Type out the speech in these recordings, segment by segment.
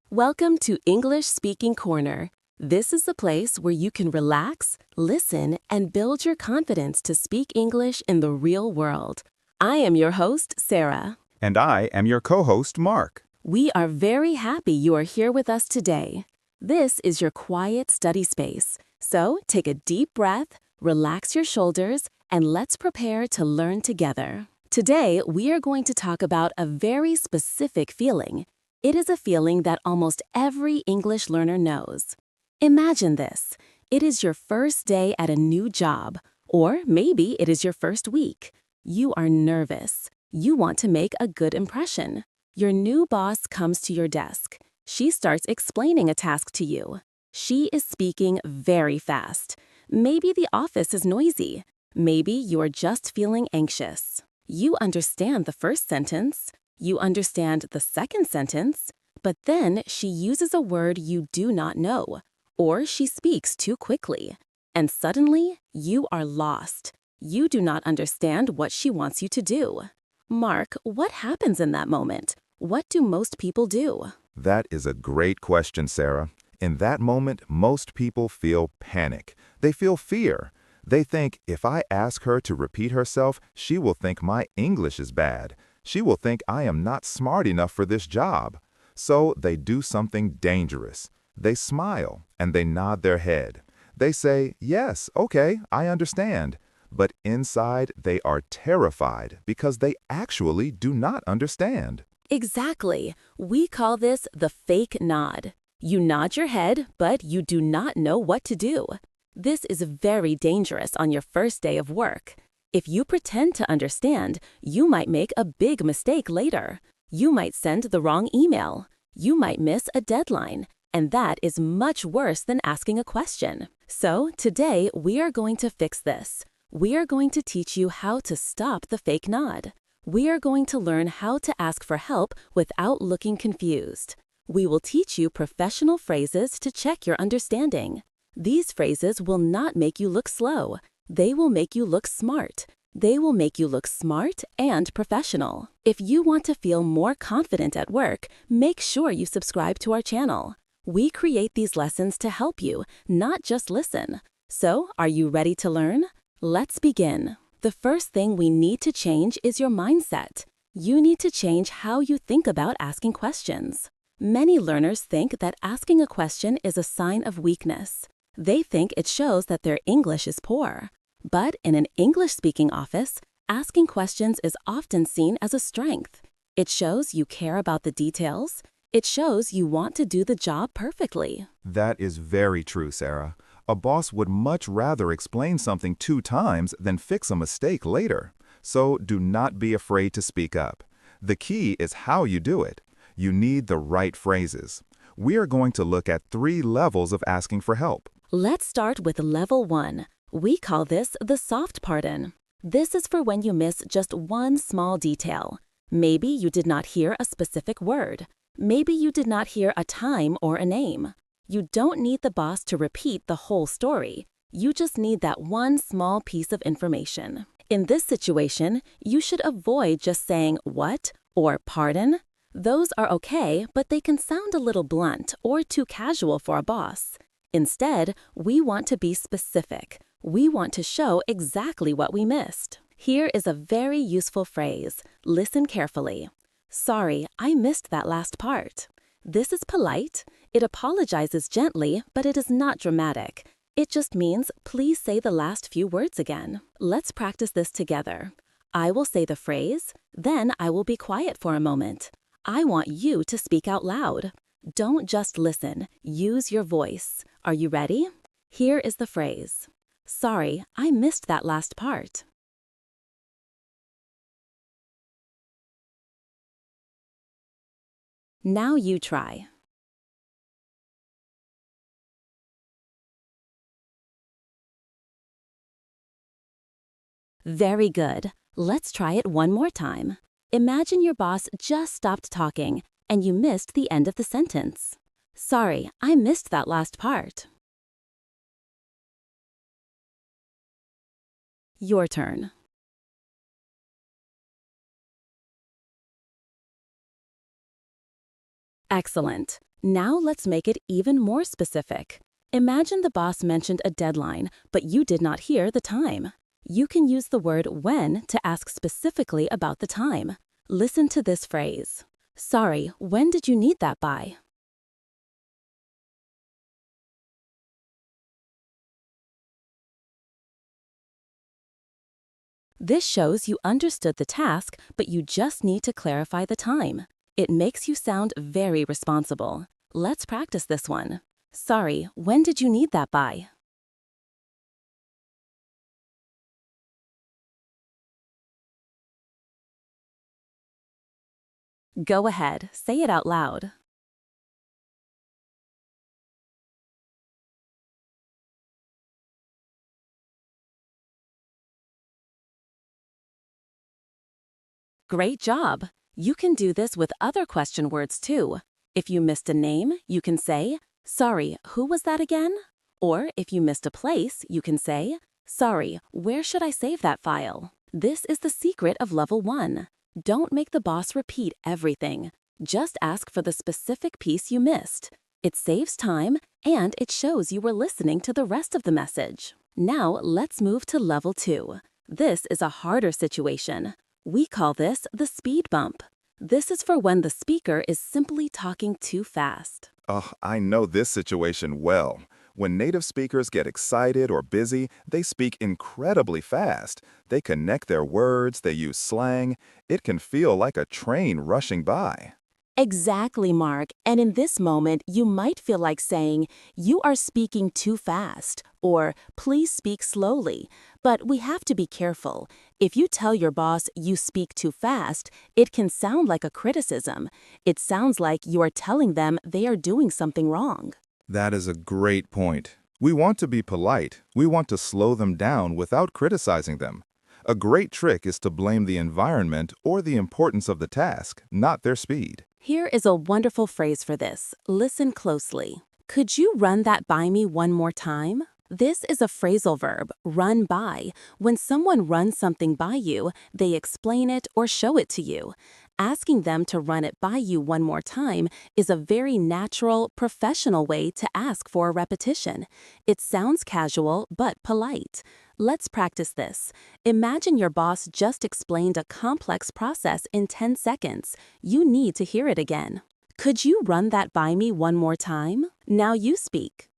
Welcome to English Speaking Corner. This is the place where you can relax, listen, and build your confidence to speak English in the real world. I am your host, Sarah. And I am your co-host, Mark. We are very happy you are here with us today. This is your quiet study space, so take a deep breath, relax your shoulders, and let's prepare to learn together. Today, we are going to talk about a very specific feeling. It is a feeling that almost every English learner knows. Imagine this. It is your first day at a new job, or maybe it is your first week. You are nervous. You want to make a good impression. Your new boss comes to your desk. She starts explaining a task to you. She is speaking very fast. Maybe the office is noisy. Maybe you are just feeling anxious. You understand the first sentence. You understand the second sentence, but then she uses a word you do not know, or she speaks too quickly, and suddenly you are lost. You do not understand what she wants you to do. Mark, what happens in that moment? What do most people do? That is a great question, Sarah. In that moment, most people feel panic. They feel fear. They think, if I ask her to repeat herself, she will think my English is bad. She will think I am not smart enough for this job. So they do something dangerous. They smile and they nod their head. They say, yes, okay, I understand. But inside, they are terrified because they actually do not understand. Exactly. We call this the fake nod. You nod your head, but you do not know what to do. This is very dangerous on your first day of work. If you pretend to understand, you might make a big mistake later. You might send the wrong email. You might miss a deadline. And that is much worse than asking a question. So today, we are going to fix this. We are going to teach you how to stop the fake nod. We are going to learn how to ask for help without looking confused. We will teach you professional phrases to check your understanding. These phrases will not make you look slow. They will make you look smart. They will make you look smart and professional. If you want to feel more confident at work, make sure you subscribe to our channel. We create these lessons to help you, not just listen. So, are you ready to learn? Let's begin. The first thing we need to change is your mindset. You need to change how you think about asking questions. Many learners think that asking a question is a sign of weakness. They think it shows that their English is poor. But in an English-speaking office, asking questions is often seen as a strength. It shows you care about the details. It shows you want to do the job perfectly. That is very true, Sarah. A boss would much rather explain something 2 times than fix a mistake later. So do not be afraid to speak up. The key is how you do it. You need the right phrases. We are going to look at 3 levels of asking for help. Let's start with level 1. We call this the soft pardon. This is for when you miss just one small detail. Maybe you did not hear a specific word. Maybe you did not hear a time or a name. You don't need the boss to repeat the whole story. You just need that one small piece of information. In this situation, you should avoid just saying what or pardon. Those are okay, but they can sound a little blunt or too casual for a boss. Instead, we want to be specific. We want to show exactly what we missed. Here is a very useful phrase. Listen carefully. Sorry, I missed that last part. This is polite. It apologizes gently, but it is not dramatic. It just means, please say the last few words again. Let's practice this together. I will say the phrase, then I will be quiet for a moment. I want you to speak out loud. Don't just listen. Use your voice. Are you ready? Here is the phrase. Sorry, I missed that last part. Now you try. Very good. Let's try it one more time. Imagine your boss just stopped talking and you missed the end of the sentence. Sorry, I missed that last part. Your turn. Excellent. Now let's make it even more specific. Imagine the boss mentioned a deadline, but you did not hear the time. You can use the word when to ask specifically about the time. Listen to this phrase. Sorry, when did you need that by? This shows you understood the task, but you just need to clarify the time. It makes you sound very responsible. Let's practice this one. Sorry, when did you need that by? Go ahead, say it out loud. Great job! You can do this with other question words too. If you missed a name, you can say, sorry, who was that again? Or if you missed a place, you can say, sorry, where should I save that file? This is the secret of level 1. Don't make the boss repeat everything. Just ask for the specific piece you missed. It saves time and it shows you were listening to the rest of the message. Now let's move to level 2. This is a harder situation. We call this the speed bump. This is for when the speaker is simply talking too fast. Oh, I know this situation well. When native speakers get excited or busy, they speak incredibly fast. They connect their words, they use slang. It can feel like a train rushing by. Exactly, Mark. And in this moment, you might feel like saying, you are speaking too fast, or please speak slowly. But we have to be careful. If you tell your boss you speak too fast, it can sound like a criticism. It sounds like you are telling them they are doing something wrong. That is a great point. We want to be polite. We want to slow them down without criticizing them. A great trick is to blame the environment or the importance of the task, not their speed. Here is a wonderful phrase for this. Listen closely. Could you run that by me one more time? This is a phrasal verb, run by. When someone runs something by you, they explain it or show it to you. Asking them to run it by you one more time is a very natural, professional way to ask for a repetition. It sounds casual but polite. Let's practice this. Imagine your boss just explained a complex process in 10 seconds. You need to hear it again. Could you run that by me one more time? Now you speak.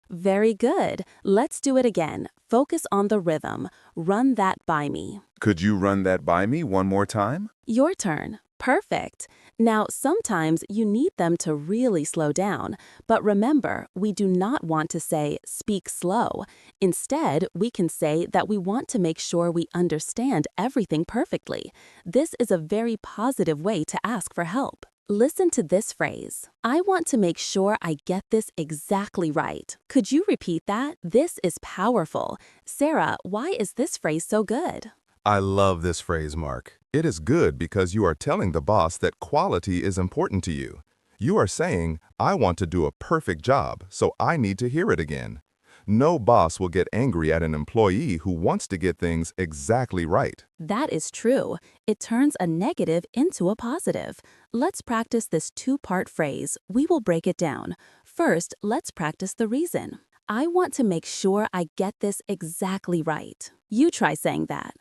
Very good. Let's do it again. Focus on the rhythm. Run that by me. Could you run that by me one more time? Your turn. Perfect. Now, sometimes you need them to really slow down, but remember, we do not want to say, speak slow. Instead, we can say that we want to make sure we understand everything perfectly. This is a very positive way to ask for help. Listen to this phrase. I want to make sure I get this exactly right. Could you repeat that? This is powerful. Sarah, why is this phrase so good? I love this phrase, Mark. It is good because you are telling the boss that quality is important to you. You are saying, I want to do a perfect job, so I need to hear it again. No boss will get angry at an employee who wants to get things exactly right. That is true. It turns a negative into a positive. Let's practice this two-part phrase. We will break it down. First, let's practice the reason. I want to make sure I get this exactly right. You try saying that.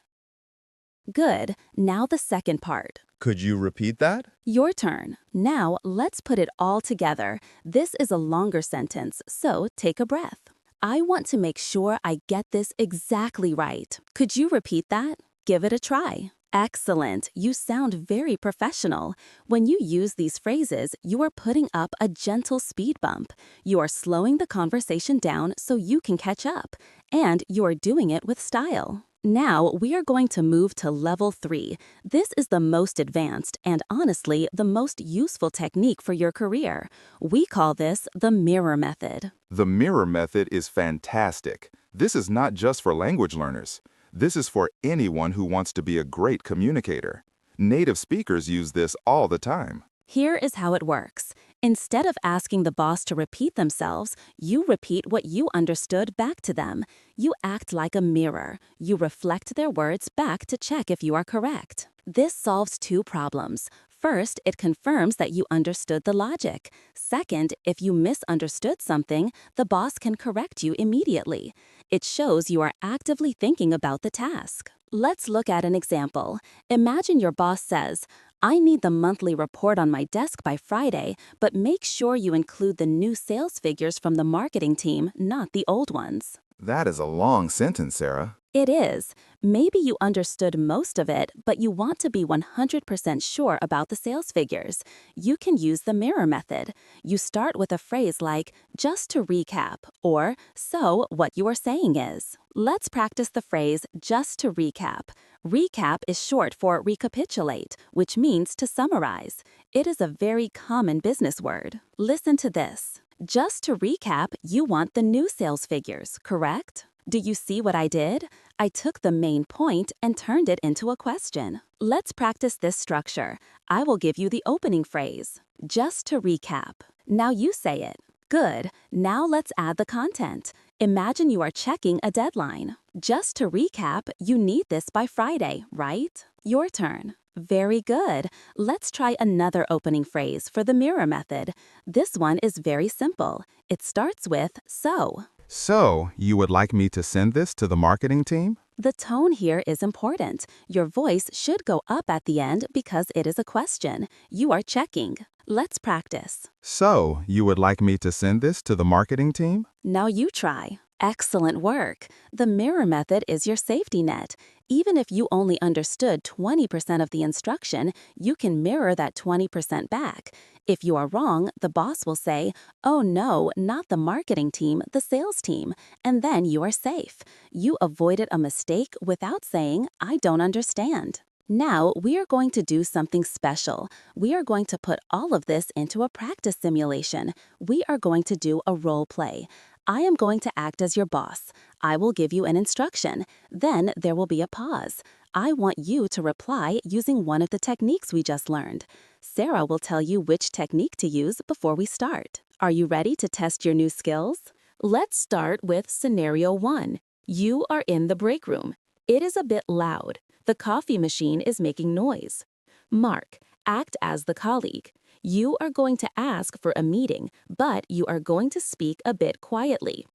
Good. Now the second part. Could you repeat that? Your turn. Now let's put it all together. This is a longer sentence, so take a breath. I want to make sure I get this exactly right. Could you repeat that? Give it a try. Excellent. You sound very professional. When you use these phrases, you are putting up a gentle speed bump. You are slowing the conversation down so you can catch up. And you are doing it with style. Now, we are going to move to level 3. This is the most advanced and honestly the most useful technique for your career. We call this the mirror method. The mirror method is fantastic. This is not just for language learners. This is for anyone who wants to be a great communicator. Native speakers use this all the time. Here is how it works. Instead of asking the boss to repeat themselves, you repeat what you understood back to them. You act like a mirror. You reflect their words back to check if you are correct. This solves two problems. First, it confirms that you understood the logic. Second, if you misunderstood something, the boss can correct you immediately. It shows you are actively thinking about the task. Let's look at an example. Imagine your boss says, "I need the monthly report on my desk by Friday, but make sure you include the new sales figures from the marketing team, not the old ones." That is a long sentence, Sarah. It is. Maybe you understood most of it, but you want to be 100% sure about the sales figures. You can use the mirror method. You start with a phrase like, "just to recap," or "so what you are saying is." Let's practice the phrase, "just to recap." Recap is short for recapitulate, which means to summarize. It is a very common business word. Listen to this. Just to recap, you want the new sales figures, correct? Do you see what I did? I took the main point and turned it into a question. Let's practice this structure. I will give you the opening phrase, "just to recap." Now you say it. Good. Now let's add the content. Imagine you are checking a deadline. Just to recap, you need this by Friday, right? Your turn. Very good. Let's try another opening phrase for the mirror method. This one is very simple. It starts with "so." So, you would like me to send this to the marketing team? The tone here is important. Your voice should go up at the end because it is a question. You are checking. Let's practice. So, you would like me to send this to the marketing team? Now you try. Excellent work. The mirror method is your safety net. Even if you only understood 20% of the instruction, you can mirror that 20% back. If you are wrong, the boss will say, "Oh no, not the marketing team, the sales team," and then you are safe. You avoided a mistake without saying, "I don't understand." Now, we are going to do something special. We are going to put all of this into a practice simulation. We are going to do a role play. I am going to act as your boss. I will give you an instruction. Then there will be a pause. I want you to reply using one of the techniques we just learned. Sarah will tell you which technique to use before we start. Are you ready to test your new skills? Let's start with scenario 1. You are in the break room. It is a bit loud. The coffee machine is making noise. Mark, act as the colleague. You are going to ask for a meeting, but you are going to speak a bit quietly.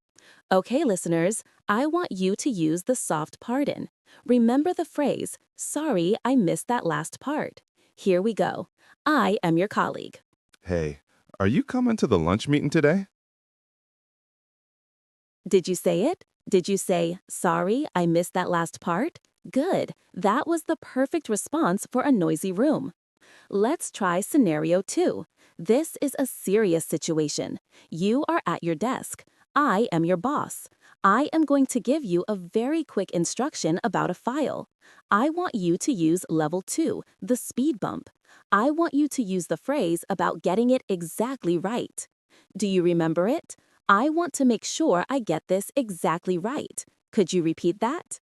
Okay, listeners, I want you to use the soft pardon. Remember the phrase, "Sorry, I missed that last part." Here we go. I am your colleague. Hey, are you coming to the lunch meeting today? Did you say it? Did you say, "Sorry, I missed that last part"? Good. That was the perfect response for a noisy room. Let's try scenario 2. This is a serious situation. You are at your desk. I am your boss. I am going to give you a very quick instruction about a file. I want you to use level 2, the speed bump. I want you to use the phrase about getting it exactly right. Do you remember it? I want to make sure I get this exactly right. Could you repeat that?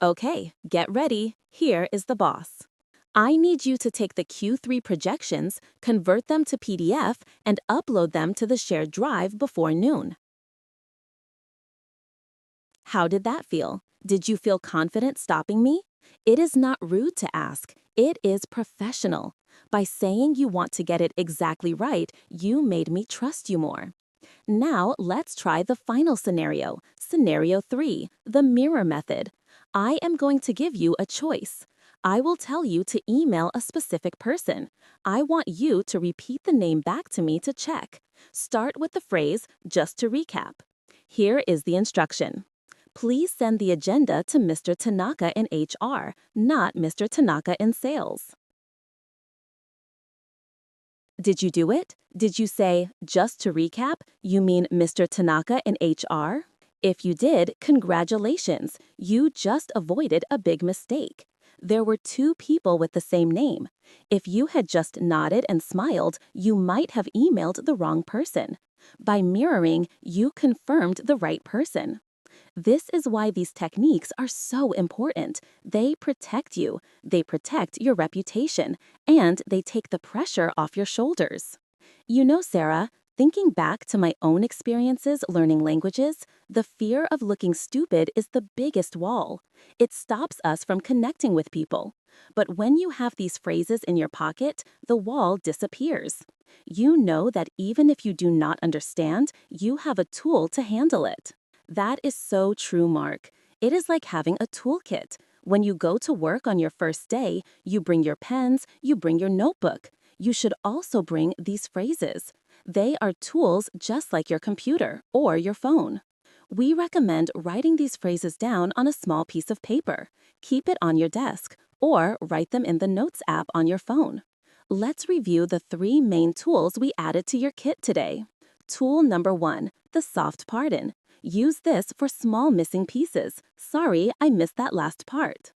Okay, get ready. Here is the boss. I need you to take the Q3 projections, convert them to PDF, and upload them to the shared drive before noon. How did that feel? Did you feel confident stopping me? It is not rude to ask. It is professional. By saying you want to get it exactly right, you made me trust you more. Now let's try the final scenario, scenario 3, the mirror method. I am going to give you a choice. I will tell you to email a specific person. I want you to repeat the name back to me to check. Start with the phrase, "just to recap." Here is the instruction. Please send the agenda to Mr. Tanaka in HR, not Mr. Tanaka in sales. Did you do it? Did you say, "just to recap," you mean Mr. Tanaka in HR? If you did, congratulations, you just avoided a big mistake. There were 2 people with the same name. If you had just nodded and smiled, you might have emailed the wrong person. By mirroring, you confirmed the right person. This is why these techniques are so important. They protect you, they protect your reputation, and they take the pressure off your shoulders. You know, Sarah, Thinking back to my own experiences learning languages, the fear of looking stupid is the biggest wall. It stops us from connecting with people. But when you have these phrases in your pocket, the wall disappears. You know that even if you do not understand, you have a tool to handle it. That is so true, Mark. It is like having a toolkit. When you go to work on your first day, you bring your pens, you bring your notebook. You should also bring these phrases. They are tools just like your computer or your phone. We recommend writing these phrases down on a small piece of paper. Keep it on your desk or write them in the Notes app on your phone. Let's review the 3 main tools we added to your kit today. Tool number 1, the soft pardon. Use this for small missing pieces. Sorry, I missed that last part.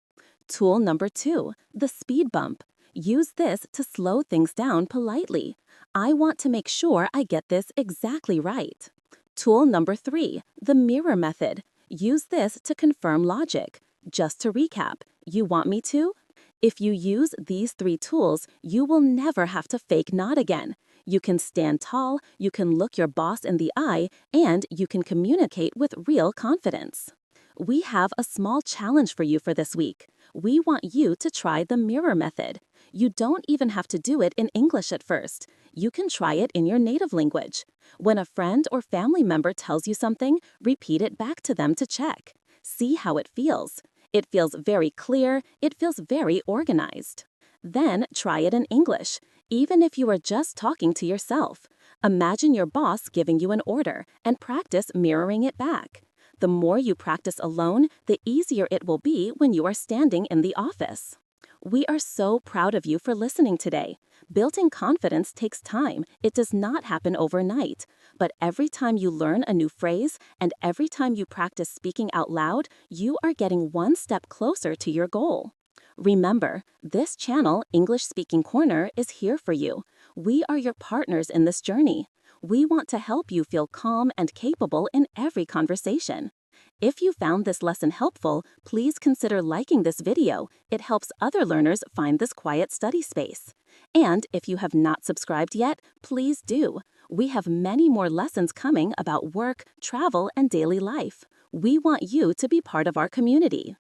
Tool number 2, the speed bump. Use this to slow things down politely. I want to make sure I get this exactly right. Tool number 3, the mirror method. Use this to confirm logic. Just to recap, you want me to? If you use these 3 tools, you will never have to fake nod again. You can stand tall, you can look your boss in the eye, and you can communicate with real confidence. We have a small challenge for you for this week. We want you to try the mirror method. You don't even have to do it in English at first. You can try it in your native language. When a friend or family member tells you something, repeat it back to them to check. See how it feels. It feels very clear, it feels very organized. Then try it in English, even if you are just talking to yourself. Imagine your boss giving you an order and practice mirroring it back. The more you practice alone, the easier it will be when you are standing in the office. We are so proud of you for listening today. Building confidence takes time. It does not happen overnight. But every time you learn a new phrase and every time you practice speaking out loud, you are getting one step closer to your goal. Remember, this channel, English Speaking Corner, is here for you. We are your partners in this journey. We want to help you feel calm and capable in every conversation. If you found this lesson helpful, please consider liking this video. It helps other learners find this quiet study space. And if you have not subscribed yet, please do. We have many more lessons coming about work, travel, and daily life. We want you to be part of our community.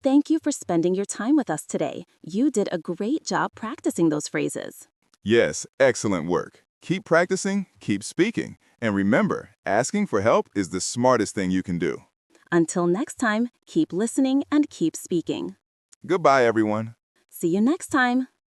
Thank you for spending your time with us today. You did a great job practicing those phrases. Yes, excellent work. Keep practicing, keep speaking, and remember, asking for help is the smartest thing you can do. Until next time, keep listening and keep speaking. Goodbye, everyone. See you next time.